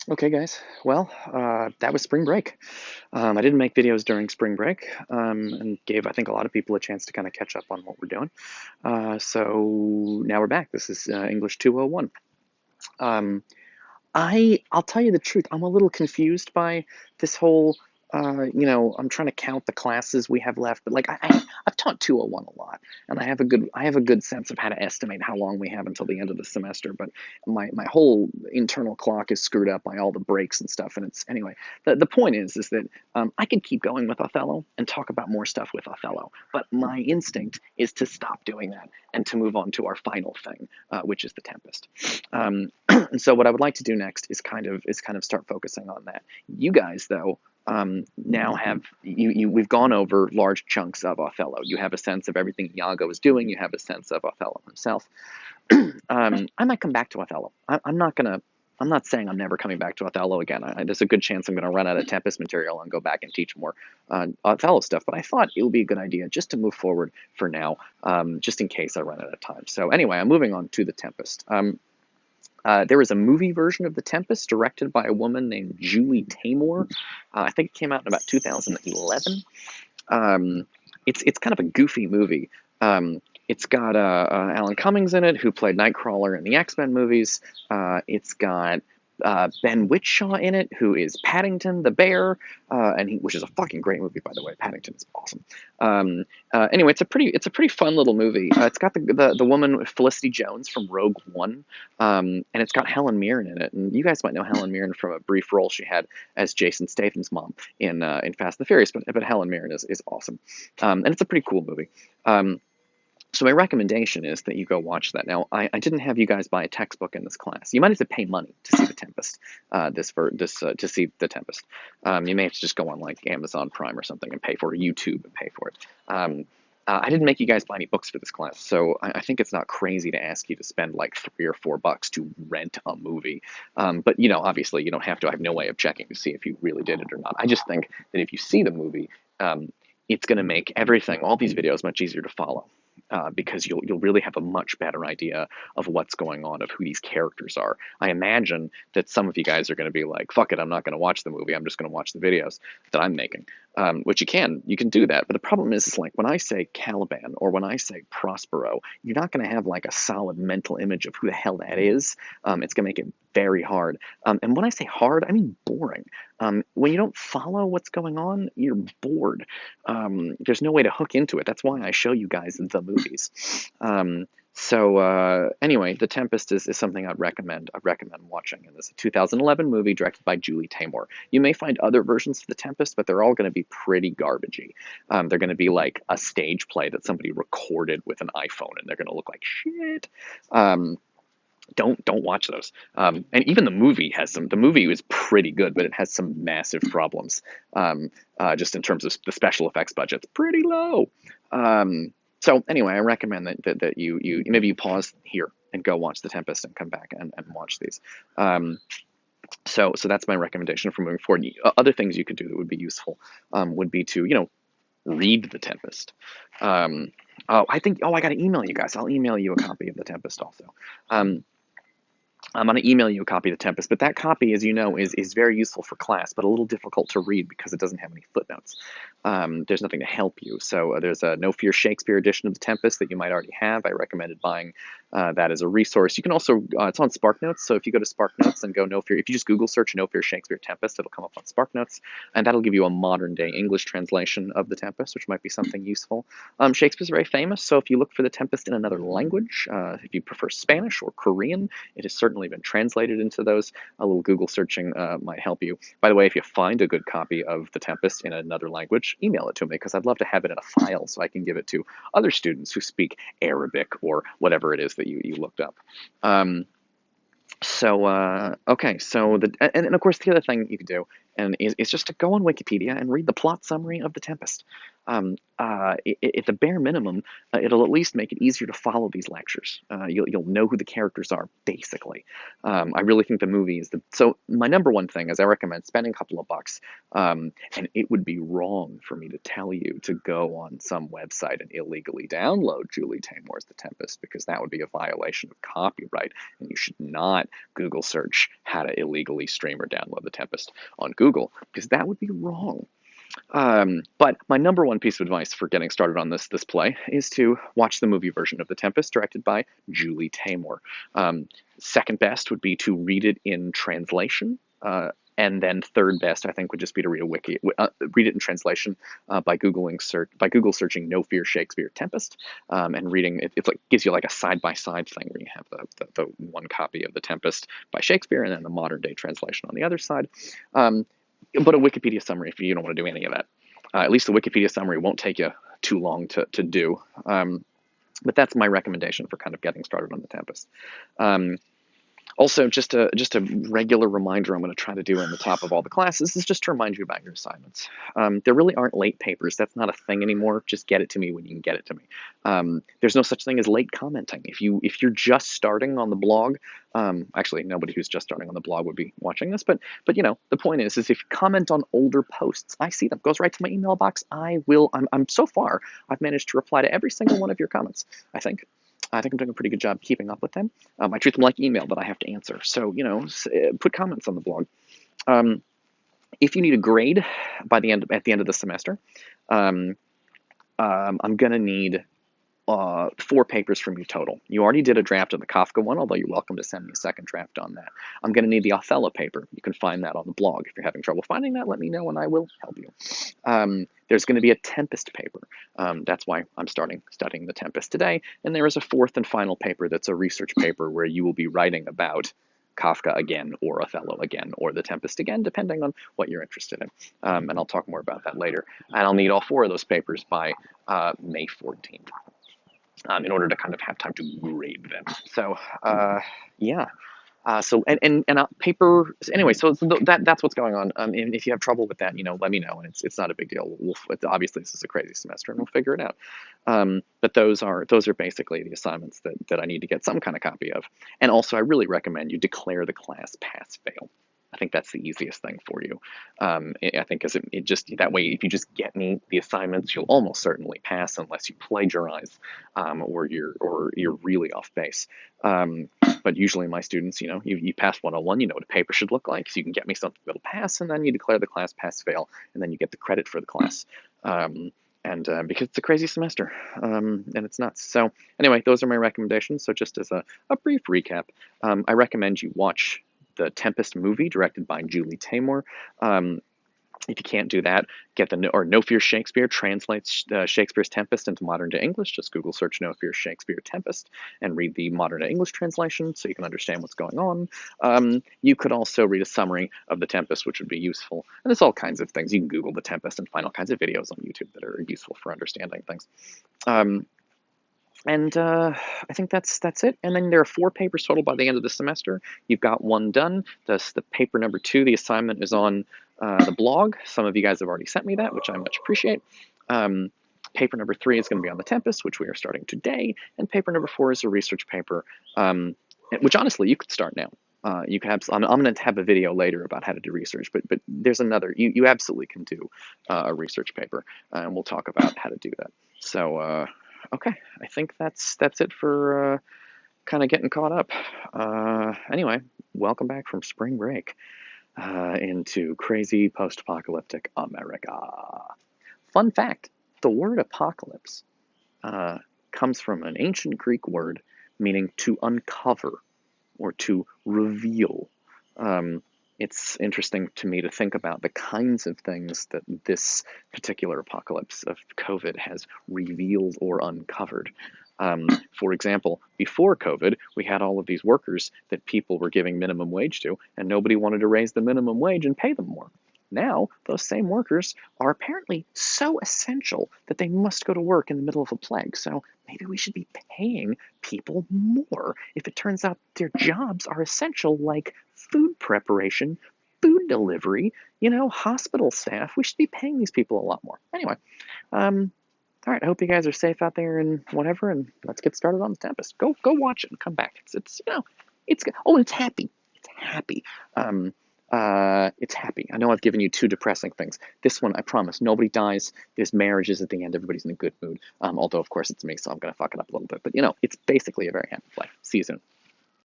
Okay, guys. Well, that was spring break. I didn't make videos during spring break, and gave, I think, a lot of people a chance to kind of catch up on what we're doing. So now we're back. This is English 201. Um, I'll tell you the truth. I'm a little confused by this whole. I'm trying to count the classes we have left, but like I've taught 201 a lot, and I have a good sense of how to estimate how long we have until the end of the semester. But my whole internal clock is screwed up by all the breaks and stuff. And it's anyway. The point is that I could keep going with Othello and talk about more stuff with Othello, but my instinct is to stop doing that and to move on to our final thing, which is the Tempest. And so what I would like to do next is kind of start focusing on that. You guys, though, now have we've gone over large chunks of Othello. You have a sense of everything Iago is doing. You have a sense of Othello himself. I might come back to Othello. I'm not gonna. I'm not saying I'm never coming back to Othello again. There's a good chance I'm going to run out of Tempest material and go back and teach more Othello stuff. But I thought it would be a good idea just to move forward for now, just in case I run out of time. So anyway, I'm moving on to the Tempest. There was a movie version of The Tempest directed by a woman named Julie Taymor. I think it came out in about 2011. It's kind of a goofy movie. It's got Alan Cummings in it, who played Nightcrawler in the X-Men movies. It's got Ben Whishaw in it, who is Paddington the bear, which is a fucking great movie, by the way. Paddington is awesome. Anyway, it's a pretty fun little movie. It's got the woman Felicity Jones from Rogue One, and it's got Helen Mirren in it. And you guys might know Helen Mirren from a brief role she had as Jason Statham's mom in Fast and the Furious. But Helen Mirren is awesome, and it's a pretty cool movie. So my recommendation is that you go watch that. Now, I didn't have you guys buy a textbook in this class. You might have to pay money to see the Tempest. To see the Tempest. You may have to just go on like Amazon Prime or something and pay for it, or YouTube and pay for it. I didn't make you guys buy any books for this class, so I think it's not crazy to ask you to spend like $3 or $4 to rent a movie. But obviously, you don't have to. I have no way of checking to see if you really did it or not. I just think that if you see the movie, it's going to make all these videos, much easier to follow. Because you'll really have a much better idea of what's going on, of who these characters are. I imagine that some of you guys are going to be like, "Fuck it, I'm not going to watch the movie. I'm just going to watch the videos that I'm making." Which you can do that. But the problem is like when I say Caliban or when I say Prospero, you're not going to have like a solid mental image of who the hell that is. It's going to make it very hard. And when I say hard, I mean boring. When you don't follow what's going on, you're bored. There's no way to hook into it. That's why I show you guys the movies. Anyway, The Tempest is something I'd recommend. I recommend watching. And it's a 2011 movie directed by Julie Taymor. You may find other versions of The Tempest, but they're all going to be pretty garbagey. They're going to be like a stage play that somebody recorded with an iPhone, and they're going to look like shit. Don't watch those. And even the movie has some. The movie is pretty good, but it has some massive problems. Just in terms of the special effects budget's pretty low. So anyway, I recommend that you maybe you pause here and go watch The Tempest and come back and watch these. So that's my recommendation for moving forward. Other things you could do that would be useful would be to read The Tempest. I got to email you guys. I'll email you a copy of The Tempest also. I'm going to email you a copy of The Tempest, but that copy, as you know, is very useful for class, but a little difficult to read because it doesn't have any footnotes. There's nothing to help you. So there's a No Fear Shakespeare edition of The Tempest that you might already have. I recommended buying that as a resource. You can also, it's on SparkNotes, so if you go to SparkNotes and go No Fear, if you just Google search No Fear Shakespeare Tempest, it'll come up on SparkNotes, and that'll give you a modern-day English translation of The Tempest, which might be something useful. Shakespeare's very famous, so if you look for The Tempest in another language, if you prefer Spanish or Korean, it has certainly been translated into those. A little Google searching might help you. By the way, if you find a good copy of The Tempest in another language, email it to me because I'd love to have it in a file so I can give it to other students who speak Arabic or whatever it is that you looked up. Okay, and of course the other thing you could do is just to go on Wikipedia and read the plot summary of The Tempest. At the bare minimum, it'll at least make it easier to follow these lectures. You'll know who the characters are, basically. I really think the movie is so my number one thing is I recommend spending a couple of bucks, and it would be wrong for me to tell you to go on some website and illegally download Julie Taymor's The Tempest, because that would be a violation of copyright, and you should not Google search how to illegally stream or download The Tempest on Google, because that would be wrong. But my number one piece of advice for getting started on this play is to watch the movie version of The Tempest, directed by Julie Taymor. Second best would be to read it in translation. And then third best, I think, would just be to read it in translation by Google searching "No Fear Shakespeare Tempest," and reading it. It's like gives you like a side by side thing where you have the one copy of The Tempest by Shakespeare and then the modern day translation on the other side. But a Wikipedia summary if you don't want to do any of that. At least the Wikipedia summary won't take you too long to do. But that's my recommendation for kind of getting started on The Tempest. Also, just a regular reminder I'm going to try to do on the top of all the classes is just to remind you about your assignments. There really aren't late papers. That's not a thing anymore. Just get it to me when you can get it to me. There's no such thing as late commenting. If you're just starting on the blog, actually nobody who's just starting on the blog would be watching this, but you know the point is if you comment on older posts, I see them. Goes right to my email box. I'm so far I've managed to reply to every single one of your comments. I think I'm doing a pretty good job keeping up with them. I treat them like email that I have to answer. So, put comments on the blog. If you need a grade at the end of the semester, I'm going to need 4 papers from you total. You already did a draft of the Kafka one, although you're welcome to send me a second draft on that. I'm going to need the Othello paper. You can find that on the blog. If you're having trouble finding that, let me know and I will help you. There's going to be a Tempest paper. That's why I'm studying the Tempest today. And there is a 4th and final paper that's a research paper where you will be writing about Kafka again, or Othello again, or the Tempest again, depending on what you're interested in. And I'll talk more about that later. And I'll need all 4 of those papers by May 14th. In order to kind of have time to grade them. So, yeah. Paper anyway. So that's what's going on. And if you have trouble with that, let me know. And it's not a big deal. Obviously this is a crazy semester, and we'll figure it out. But those are basically the assignments that I need to get some kind of copy of. And also, I really recommend you declare the class pass-fail. I think that's the easiest thing for you. I think because it just that way, if you just get me the assignments, you'll almost certainly pass unless you plagiarize or you're really off base. But usually my students, you pass 101, you know what a paper should look like, so you can get me something that'll pass, and then you declare the class pass-fail, and then you get the credit for the class. Because it's a crazy semester, and it's nuts. So anyway, those are my recommendations. So just as a brief recap, I recommend you watch the Tempest movie directed by Julie Taymor. If you can't do that, get No Fear Shakespeare translates Shakespeare's Tempest into modern day English. Just Google search No Fear Shakespeare Tempest and read the modern day English translation so you can understand what's going on. You could also read a summary of the Tempest, which would be useful. And there's all kinds of things. You can Google the Tempest and find all kinds of videos on YouTube that are useful for understanding things. I think that's it. And then there are 4 papers total by the end of the semester. You've got 1 done. That's the paper number 2. The assignment is on the blog. Some of you guys have already sent me that, which I much appreciate. Paper number 3 is going to be on the Tempest, which we are starting today. And paper number 4 is a research paper, which honestly you could start now. You can I'm going to have a video later about how to do research, but there's another. You absolutely can do a research paper, and we'll talk about how to do that. So. Okay, I think that's it for kind of getting caught up. Anyway, welcome back from spring break into crazy post-apocalyptic America. Fun fact, the word apocalypse comes from an ancient Greek word meaning to uncover or to reveal. It's interesting to me to think about the kinds of things that this particular apocalypse of COVID has revealed or uncovered. For example, before COVID, we had all of these workers that people were giving minimum wage to, and nobody wanted to raise the minimum wage and pay them more. Now, those same workers are apparently so essential that they must go to work in the middle of a plague. So maybe we should be paying people more if it turns out their jobs are essential, like food preparation, food delivery, hospital staff. We should be paying these people a lot more. Anyway, all right, I hope you guys are safe out there and whatever, and let's get started on the Tempest. Go watch it and come back. It's oh, it's happy. It's happy. It's happy. I know I've given you two depressing things. This one, I promise, nobody dies. There's marriages at the end. Everybody's in a good mood. Although, of course, it's me, so I'm going to fuck it up a little bit. But, it's basically a very happy play. See you soon.